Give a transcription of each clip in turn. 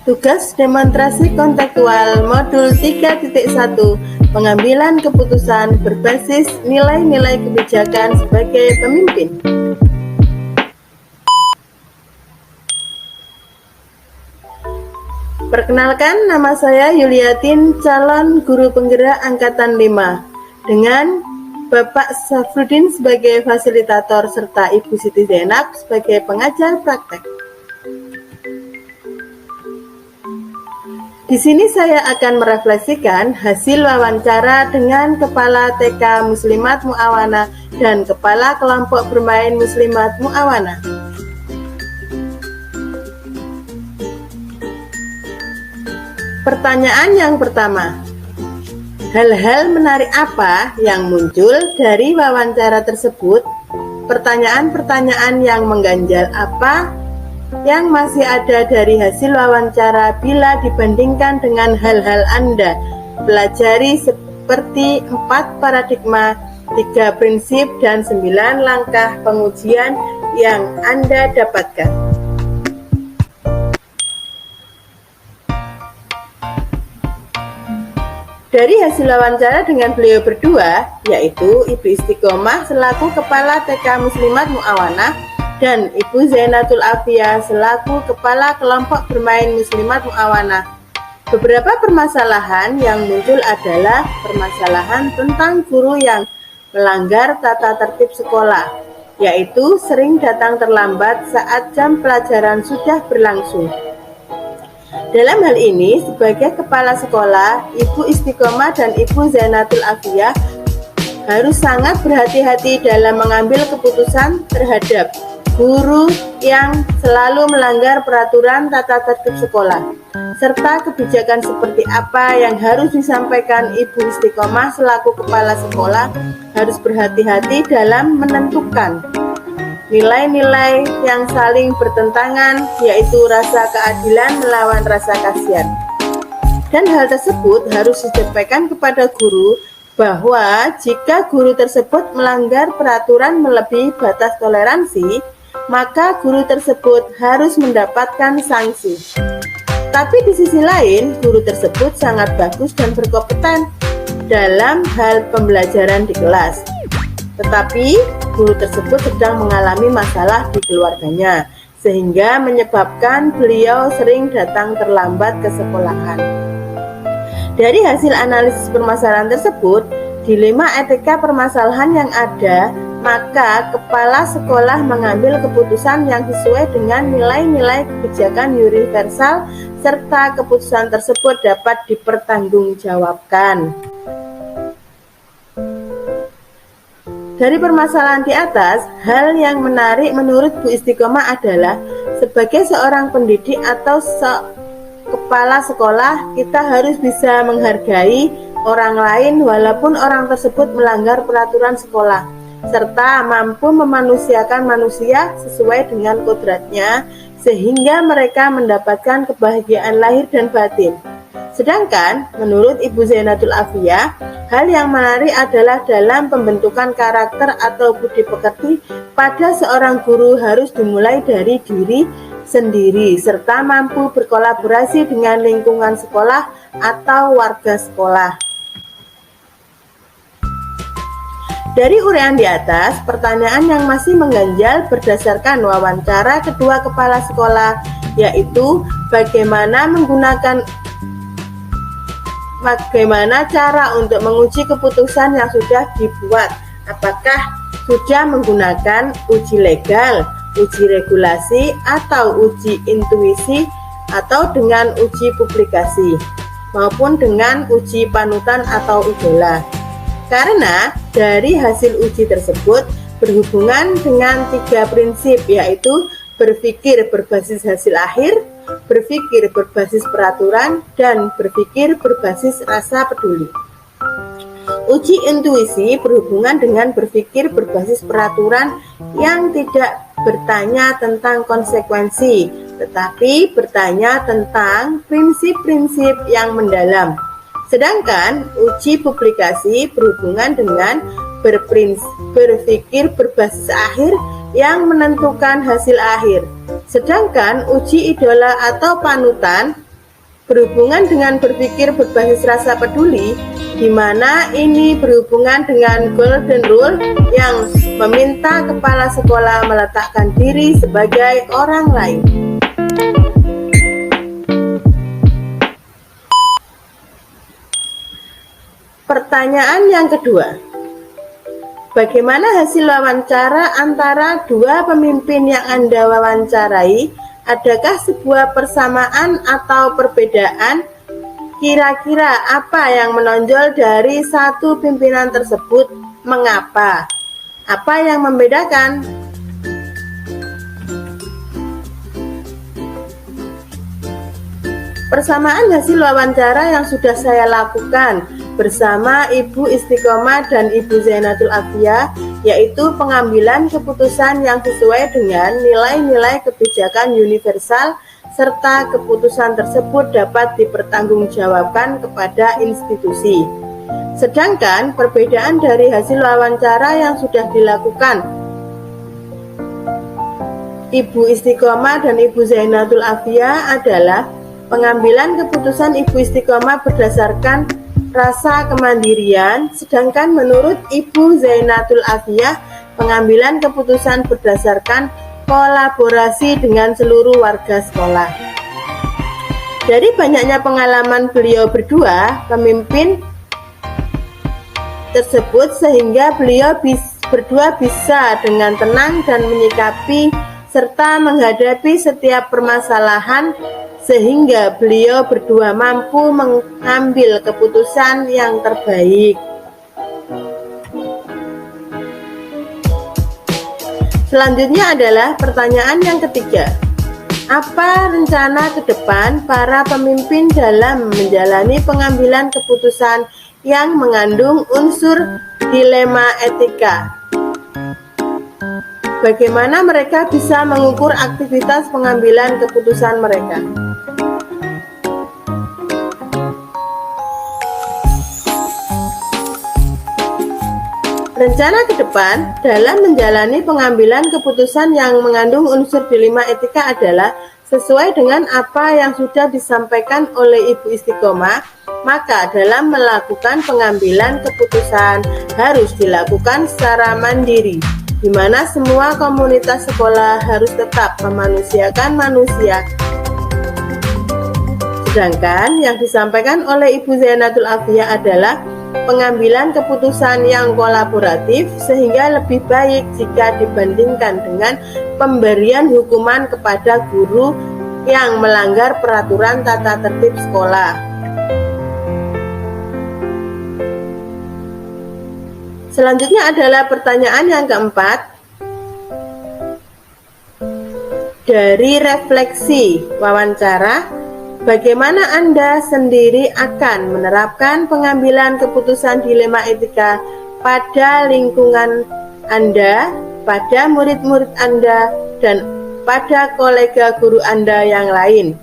Tugas demonstrasi kontekstual modul 3.1 Pengambilan keputusan berbasis nilai-nilai kebijakan sebagai pemimpin. Perkenalkan, nama saya Yuliatin, calon guru penggerak angkatan 5, dengan Bapak Safrudin sebagai fasilitator serta Ibu Siti Zainab sebagai pengajar praktek. Di sini saya akan merefleksikan hasil wawancara dengan Kepala TK Muslimat Mu'awana dan Kepala Kelompok Bermain Muslimat Mu'awana. Pertanyaan yang pertama, hal-hal menarik apa yang muncul dari wawancara tersebut? Pertanyaan-pertanyaan yang mengganjal apa yang masih ada dari hasil wawancara bila dibandingkan dengan hal-hal Anda pelajari seperti 4 paradigma, 3 prinsip, dan 9 langkah pengujian yang Anda dapatkan. Dari hasil wawancara dengan beliau berdua, yaitu Ibu Istiqomah selaku Kepala TK Muslimat Mu'awana dan Ibu Zainatul Afia selaku Kepala Kelompok Bermain Muslimat Mu'awana. Beberapa permasalahan yang muncul adalah permasalahan tentang guru yang melanggar tata tertib sekolah, yaitu sering datang terlambat saat jam pelajaran sudah berlangsung. Dalam hal ini, sebagai kepala sekolah, Ibu Istiqomah dan Ibu Zainatul Afia harus sangat berhati-hati dalam mengambil keputusan terhadap guru yang selalu melanggar peraturan tata tertib sekolah, serta kebijakan seperti apa yang harus disampaikan Ibu Istiqomah selaku kepala sekolah harus berhati-hati dalam menentukan nilai-nilai yang saling bertentangan, yaitu rasa keadilan melawan rasa kasihan. Dan hal tersebut harus disampaikan kepada guru bahwa jika guru tersebut melanggar peraturan melebihi batas toleransi, maka guru tersebut harus mendapatkan sanksi. Tapi di sisi lain, guru tersebut sangat bagus dan berkompeten dalam hal pembelajaran di kelas. Tetapi guru tersebut sedang mengalami masalah di keluarganya, sehingga menyebabkan beliau sering datang terlambat ke sekolahan. Dari hasil analisis permasalahan tersebut, dilema etika permasalahan yang ada, maka kepala sekolah mengambil keputusan yang sesuai dengan nilai-nilai kebijakan universal serta keputusan tersebut dapat dipertanggungjawabkan. Dari permasalahan di atas, hal yang menarik menurut Bu Istiqomah adalah sebagai seorang pendidik atau kepala sekolah, kita harus bisa menghargai orang lain walaupun orang tersebut melanggar peraturan sekolah, serta mampu memanusiakan manusia sesuai dengan kodratnya sehingga mereka mendapatkan kebahagiaan lahir dan batin. Sedangkan menurut Ibu Zainatul Afia, hal yang menarik adalah dalam pembentukan karakter atau budi pekerti pada seorang guru harus dimulai dari diri sendiri serta mampu berkolaborasi dengan lingkungan sekolah atau warga sekolah. Dari uraian di atas, pertanyaan yang masih mengganjal berdasarkan wawancara kedua kepala sekolah, yaitu bagaimana cara untuk menguji keputusan yang sudah dibuat. Apakah sudah menggunakan uji legal, uji regulasi, atau uji intuisi, atau dengan uji publikasi, maupun dengan uji panutan atau idola. Karena dari hasil uji tersebut berhubungan dengan 3 prinsip, yaitu berpikir berbasis hasil akhir, berpikir berbasis peraturan, dan berpikir berbasis rasa peduli. Uji intuisi berhubungan dengan berpikir berbasis peraturan yang tidak bertanya tentang konsekuensi, tetapi bertanya tentang prinsip-prinsip yang mendalam. Sedangkan uji publikasi berhubungan dengan berpikir berbasis akhir yang menentukan hasil akhir. Sedangkan uji idola atau panutan berhubungan dengan berpikir berbasis rasa peduli, di mana ini berhubungan dengan Golden Rule yang meminta kepala sekolah meletakkan diri sebagai orang lain. Pertanyaan yang kedua, bagaimana hasil wawancara antara dua pemimpin yang Anda wawancarai? Adakah sebuah persamaan atau perbedaan? Kira-kira apa yang menonjol dari satu pimpinan tersebut? Mengapa? Apa yang membedakan? Persamaan hasil wawancara yang sudah saya lakukan bersama Ibu Istiqomah dan Ibu Zainatul Afiyah, yaitu pengambilan keputusan yang sesuai dengan nilai-nilai kebijakan universal, serta keputusan tersebut dapat dipertanggungjawabkan kepada institusi. Sedangkan perbedaan dari hasil wawancara yang sudah dilakukan Ibu Istiqomah dan Ibu Zainatul Afiyah adalah pengambilan keputusan Ibu Istiqomah berdasarkan rasa kemandirian, sedangkan menurut Ibu Zainatul Afiyah, pengambilan keputusan berdasarkan kolaborasi dengan seluruh warga sekolah. Dari banyaknya pengalaman beliau berdua, pemimpin tersebut, sehingga beliau berdua bisa dengan tenang dan menyikapi serta menghadapi setiap permasalahan, sehingga beliau berdua mampu mengambil keputusan yang terbaik. Selanjutnya adalah pertanyaan yang ketiga. Apa rencana ke depan para pemimpin dalam menjalani pengambilan keputusan yang mengandung unsur dilema etika? Bagaimana mereka bisa mengukur aktivitas pengambilan keputusan mereka? Rencana ke depan dalam menjalani pengambilan keputusan yang mengandung unsur dilema etika adalah sesuai dengan apa yang sudah disampaikan oleh Ibu Istiqomah, maka dalam melakukan pengambilan keputusan harus dilakukan secara mandiri, di mana semua komunitas sekolah harus tetap memanusiakan manusia. Sedangkan yang disampaikan oleh Ibu Zainatul Afiyah adalah pengambilan keputusan yang kolaboratif, sehingga lebih baik jika dibandingkan dengan pemberian hukuman kepada guru yang melanggar peraturan tata tertib sekolah. Selanjutnya adalah pertanyaan yang keempat. Dari refleksi wawancara, bagaimana Anda sendiri akan menerapkan pengambilan keputusan dilema etika pada lingkungan Anda, pada murid-murid Anda, dan pada kolega guru Anda yang lain?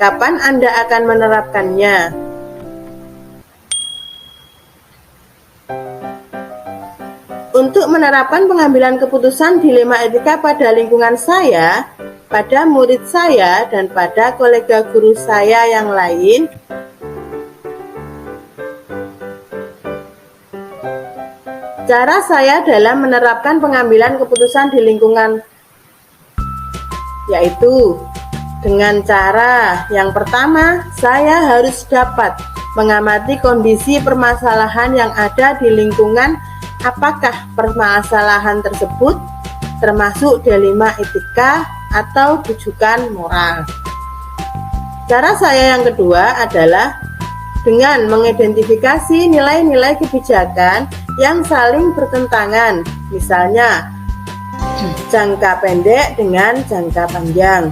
Kapan Anda akan menerapkannya? Untuk menerapkan pengambilan keputusan dilema etika pada lingkungan saya, pada murid saya, dan pada kolega guru saya yang lain, cara saya dalam menerapkan pengambilan keputusan di lingkungan yaitu dengan cara yang pertama, saya harus dapat mengamati kondisi permasalahan yang ada di lingkungan. Apakah permasalahan tersebut termasuk dilema etika atau rujukan moral? Cara saya yang kedua adalah dengan mengidentifikasi nilai-nilai kebijakan yang saling bertentangan, misalnya jangka pendek dengan jangka panjang.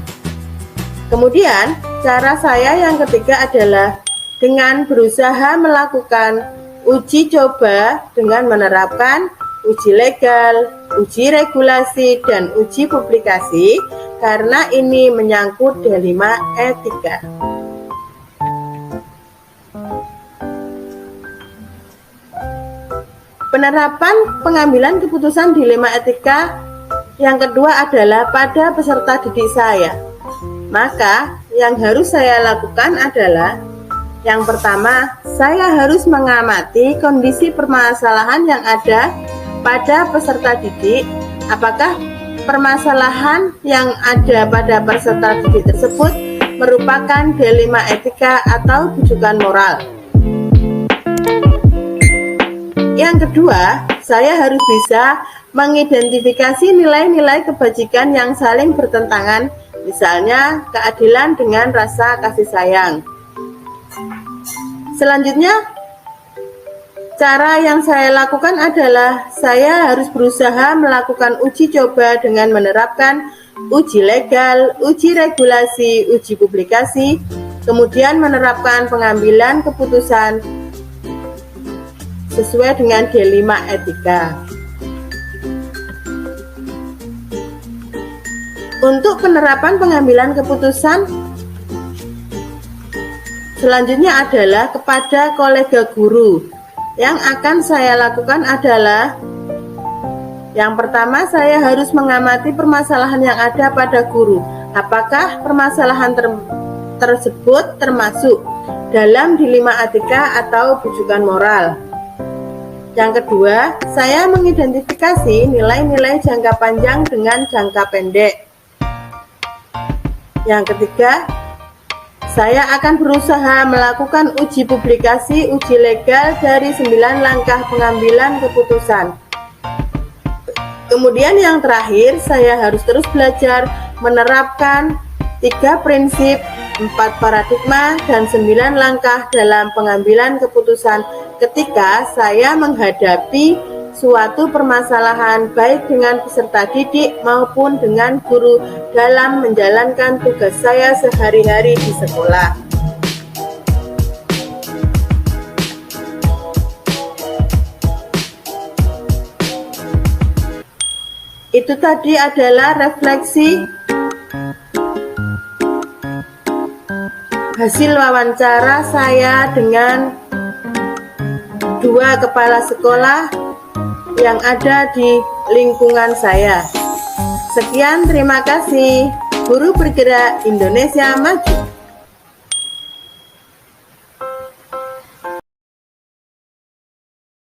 Kemudian, cara saya yang ketiga adalah dengan berusaha melakukan uji coba dengan menerapkan uji legal, uji regulasi, dan uji publikasi, karena ini menyangkut dilema etika. Penerapan pengambilan keputusan dilema etika yang kedua adalah pada peserta didik saya. Maka yang harus saya lakukan adalah yang pertama, saya harus mengamati kondisi permasalahan yang ada pada peserta didik. Apakah permasalahan yang ada pada peserta didik tersebut merupakan dilema etika atau rujukan moral? Yang kedua, saya harus bisa mengidentifikasi nilai-nilai kebajikan yang saling bertentangan, misalnya keadilan dengan rasa kasih sayang. Selanjutnya, cara yang saya lakukan adalah saya harus berusaha melakukan uji coba dengan menerapkan uji legal, uji regulasi, uji publikasi, kemudian menerapkan pengambilan keputusan sesuai dengan dilema etika. Untuk penerapan pengambilan keputusan selanjutnya adalah kepada kolega guru. Yang akan saya lakukan adalah yang pertama, saya harus mengamati permasalahan yang ada pada guru. Apakah permasalahan tersebut termasuk dalam dilema etika atau rujukan moral? Yang kedua, saya mengidentifikasi nilai-nilai jangka panjang dengan jangka pendek. Yang ketiga, saya akan berusaha melakukan uji publikasi, uji legal dari 9 langkah pengambilan keputusan. Kemudian yang terakhir, saya harus terus belajar menerapkan 3 prinsip, 4 paradigma, dan 9 langkah dalam pengambilan keputusan ketika saya menghadapi suatu permasalahan baik dengan peserta didik maupun dengan guru dalam menjalankan tugas saya sehari-hari di sekolah. Itu tadi adalah refleksi hasil wawancara saya dengan 2 kepala sekolah yang ada di lingkungan saya. Sekian, terima kasih. Guru Bergerak Indonesia Maju.